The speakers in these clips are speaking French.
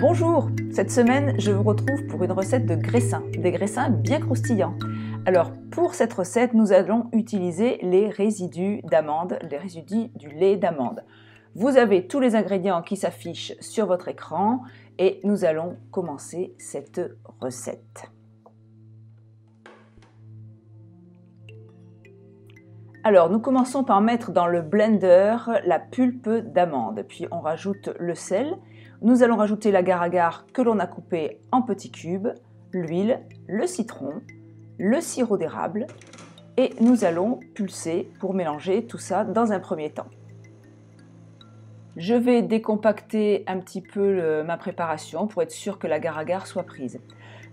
Bonjour, cette semaine je vous retrouve pour une recette de graissins, des graissins bien croustillants. Alors pour cette recette nous allons utiliser les résidus d'amande, les résidus du lait d'amande. Vous avez tous les ingrédients qui s'affichent sur votre écran et nous allons commencer cette recette. Alors nous commençons par mettre dans le blender la pulpe d'amande, puis on rajoute le sel. Nous allons rajouter l'agar-agar que l'on a coupé en petits cubes, l'huile, le citron, le sirop d'érable et nous allons pulser pour mélanger tout ça dans un premier temps. Je vais décompacter un petit peu ma préparation pour être sûr que l'agar-agar soit prise.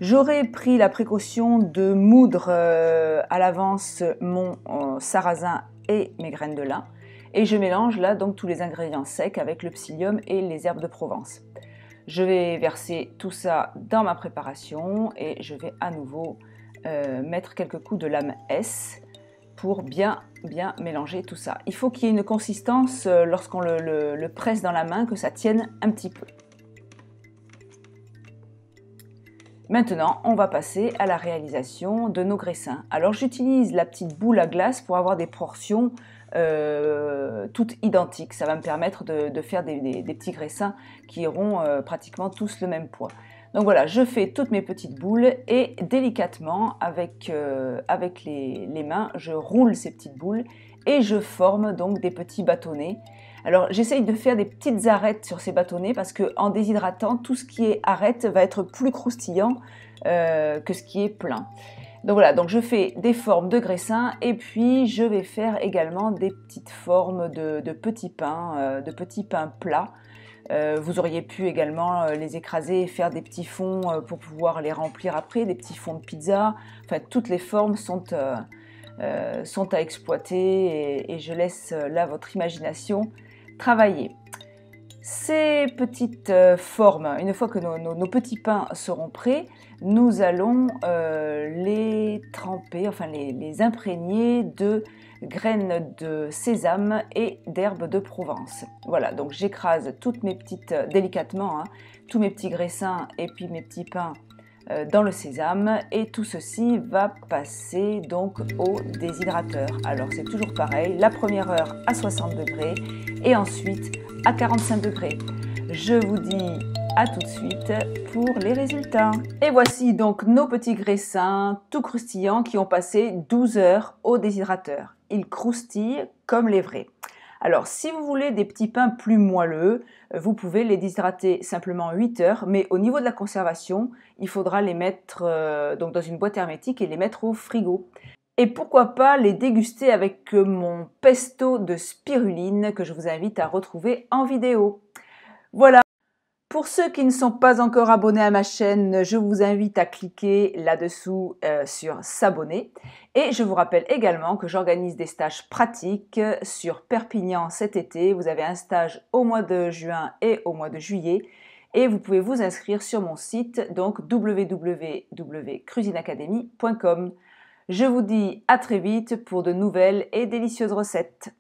J'aurais pris la précaution de moudre à l'avance mon sarrasin et mes graines de lin. Et je mélange là donc tous les ingrédients secs avec le psyllium et les herbes de Provence. Je vais verser tout ça dans ma préparation et je vais à nouveau mettre quelques coups de lame S pour bien mélanger tout ça. Il faut qu'il y ait une consistance lorsqu'on le presse dans la main, que ça tienne un petit peu. Maintenant, on va passer à la réalisation de nos graissins. Alors j'utilise la petite boule à glace pour avoir des portions toutes identiques. Ça va me permettre de faire des petits graissins qui auront pratiquement tous le même poids. Donc voilà, je fais toutes mes petites boules et délicatement avec les mains, je roule ces petites boules et je forme donc des petits bâtonnets. Alors j'essaye de faire des petites arêtes sur ces bâtonnets parce qu'en déshydratant, tout ce qui est arête va être plus croustillant que ce qui est plein. Donc voilà, donc je fais des formes de graissins et puis je vais faire également des petites formes de petits pains plats. Vous auriez pu également les écraser et faire des petits fonds pour pouvoir les remplir après, des petits fonds de pizza. Enfin, toutes les formes sont à exploiter et je laisse là votre imagination travailler. Ces petites formes, une fois que nos petits pains seront prêts, nous allons les tremper, enfin les imprégner de graines de sésame et d'herbes de Provence. Voilà, donc j'écrase toutes mes petites, délicatement, tous mes petits graissins et puis mes petits pains dans le sésame et tout ceci va passer donc au déshydrateur. Alors c'est toujours pareil, la première heure à 60 degrés et ensuite à 45 degrés. Je vous dis à tout de suite pour les résultats. Et voici donc nos petits graissins tout croustillants qui ont passé 12 heures au déshydrateur. Ils croustillent comme les vrais. Alors, si vous voulez des petits pains plus moelleux, vous pouvez les déshydrater simplement 8 heures, mais au niveau de la conservation, il faudra les mettre donc dans une boîte hermétique et les mettre au frigo. Et pourquoi pas les déguster avec mon pesto de spiruline que je vous invite à retrouver en vidéo. Voilà. Pour ceux qui ne sont pas encore abonnés à ma chaîne, je vous invite à cliquer là-dessous sur s'abonner. Et je vous rappelle également que j'organise des stages pratiques sur Perpignan cet été. Vous avez un stage au mois de juin et au mois de juillet. Et vous pouvez vous inscrire sur mon site, donc www.cuisineacademy.com. Je vous dis à très vite pour de nouvelles et délicieuses recettes.